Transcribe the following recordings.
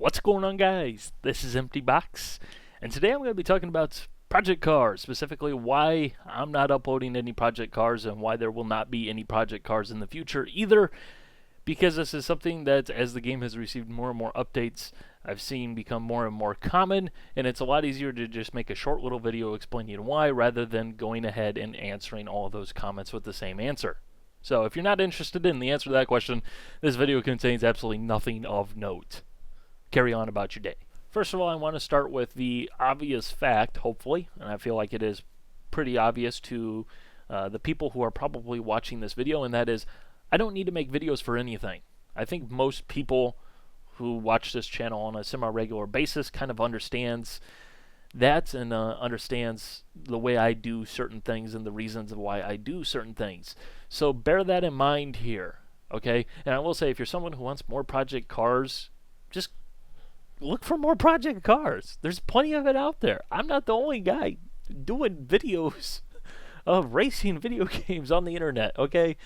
What's going on, guys? This is Empty Box, and today I'm going to be talking about Project Cars, specifically why I'm not uploading any Project Cars and why there will not be any Project Cars in the future either, because this is something that, as the game has received more and more updates, I've seen become more and more common, and it's a lot easier to just make a short little video explaining why rather than going ahead and answering all of those comments with the same answer. So if you're not interested in the answer to that question, this video contains absolutely nothing of note. Carry on about your day. First of all, I want to start with the obvious fact, hopefully, and I feel like it is pretty obvious to the people who are probably watching this video, and that is, I don't need to make videos for anything. I think most people who watch this channel on a semi-regular basis kind of understands that and understands the way I do certain things and the reasons of why I do certain things. So bear that in mind here, okay? And I will say, if you're someone who wants more Project Cars, just look for more Project Cars. There's plenty of it out there. I'm not the only guy doing videos of racing video games on the internet, okay?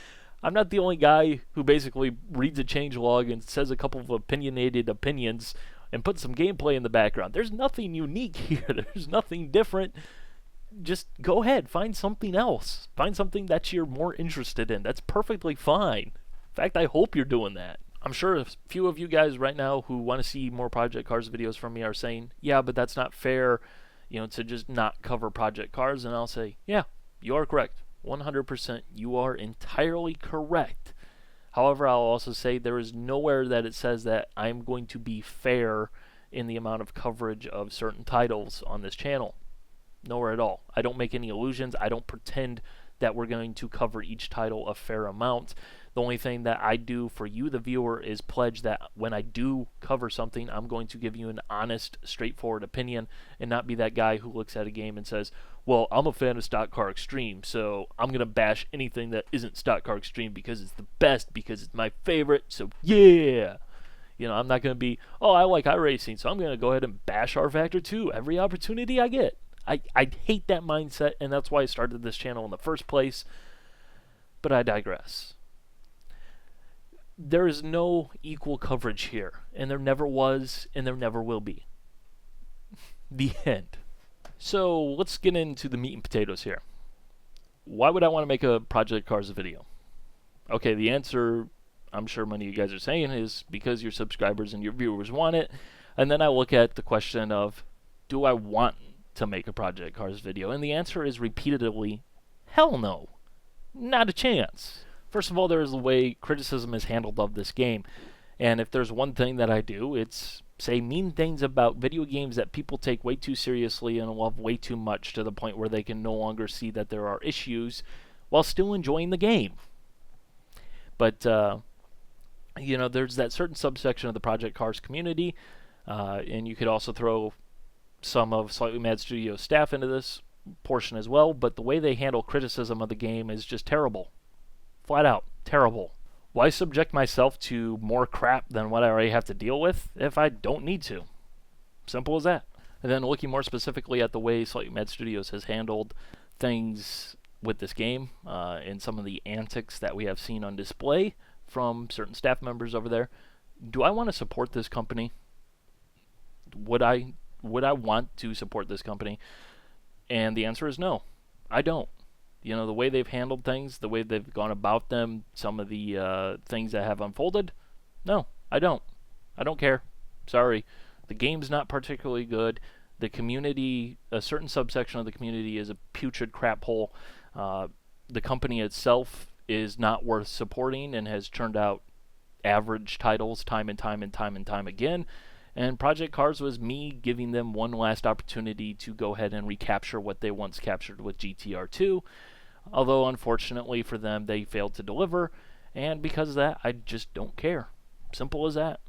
I'm not the only guy who basically reads a changelog and says a couple of opinionated opinions and puts some gameplay in the background. There's nothing unique here. There's nothing different. Just go ahead, find something else. Find something that you're more interested in. That's perfectly fine. In fact, I hope you're doing that. I'm sure a few of you guys right now who want to see more Project Cars videos from me are saying, yeah, but that's not fair, to just not cover Project Cars. And I'll say, yeah, you are correct. 100%, you are entirely correct. However, I'll also say there is nowhere that it says that I'm going to be fair in the amount of coverage of certain titles on this channel. Nowhere at all. I don't make any illusions. I don't pretend that we're going to cover each title a fair amount. The only thing that I do for you, the viewer, is pledge that when I do cover something, I'm going to give you an honest, straightforward opinion and not be that guy who looks at a game and says, well, I'm a fan of Stock Car Extreme, so I'm going to bash anything that isn't Stock Car Extreme because it's the best, because it's my favorite, so yeah! I'm not going to be, oh, I like iRacing, so I'm going to go ahead and bash R-Factor 2 every opportunity I get. I hate that mindset, and that's why I started this channel in the first place, but I digress. There is no equal coverage here, and there never was, and there never will be. The end. So let's get into the meat and potatoes here. Why would I want to make a Project Cars video? Okay, the answer, I'm sure many of you guys are saying, is because your subscribers and your viewers want it. And then I look at the question of, do I want to make a Project Cars video? And the answer is repeatedly, hell no. Not a chance. First of all, there is the way criticism is handled of this game. And if there's one thing that I do, it's say mean things about video games that people take way too seriously and love way too much to the point where they can no longer see that there are issues while still enjoying the game. But, there's that certain subsection of the Project Cars community, and you could also throw some of Slightly Mad Studios staff into this portion as well, but the way they handle criticism of the game is just terrible. Flat out terrible. Why subject myself to more crap than what I already have to deal with if I don't need to? Simple as that. And then looking more specifically at the way Slightly Mad Studios has handled things with this game, and some of the antics that we have seen on display from certain staff members over there, do I want to support this company? Would I want to support this company? And the answer is no, I don't. The way they've handled things, the way they've gone about them, some of the things that have unfolded, no, I don't. I don't care. Sorry. The game's not particularly good. The community, a certain subsection of the community is a putrid crap hole. The company itself is not worth supporting and has churned out average titles time and time and time and time again. And Project Cars was me giving them one last opportunity to go ahead and recapture what they once captured with GTR 2. Although, unfortunately for them, they failed to deliver. And because of that, I just don't care. Simple as that.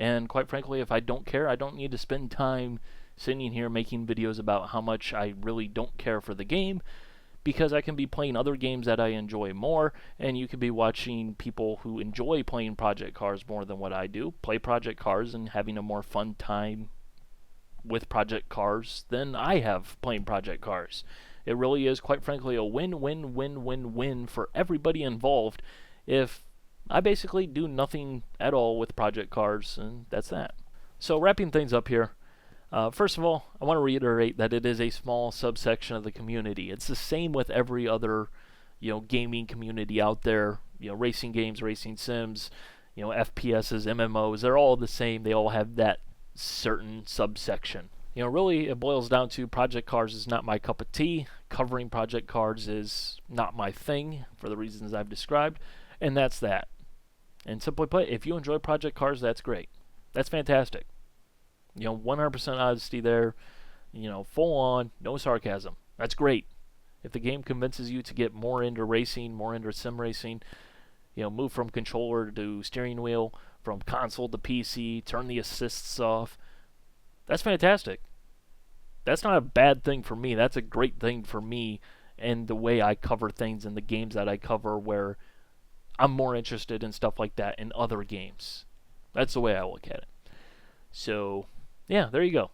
And quite frankly, if I don't care, I don't need to spend time sitting here making videos about how much I really don't care for the game, because I can be playing other games that I enjoy more, and you could be watching people who enjoy playing Project Cars more than what I do, play Project Cars and having a more fun time with Project Cars than I have playing Project Cars. It really is, quite frankly, a win-win-win-win-win for everybody involved if I basically do nothing at all with Project Cars, and that's that. So wrapping things up here, first of all, I want to reiterate that it is a small subsection of the community. It's the same with every other, gaming community out there. Racing games, racing sims, FPSs, MMOs. They're all the same. They all have that certain subsection. Really, it boils down to Project Cars is not my cup of tea. Covering Project Cars is not my thing for the reasons I've described, and that's that. And simply put, if you enjoy Project Cars, that's great. That's fantastic. 100% honesty there. Full on, no sarcasm. That's great. If the game convinces you to get more into racing, more into sim racing, move from controller to steering wheel, from console to PC, turn the assists off, that's fantastic. That's not a bad thing for me. That's a great thing for me and the way I cover things in the games that I cover, where I'm more interested in stuff like that in other games. That's the way I look at it. So, yeah, there you go.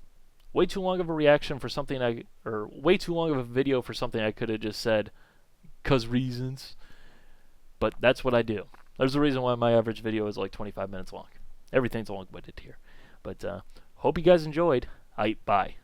Way too long of a reaction for something or way too long of a video for something I could have just said, 'cause reasons. But that's what I do. There's a reason why my average video is like 25 minutes long. Everything's long-winded here. But hope you guys enjoyed. Bye.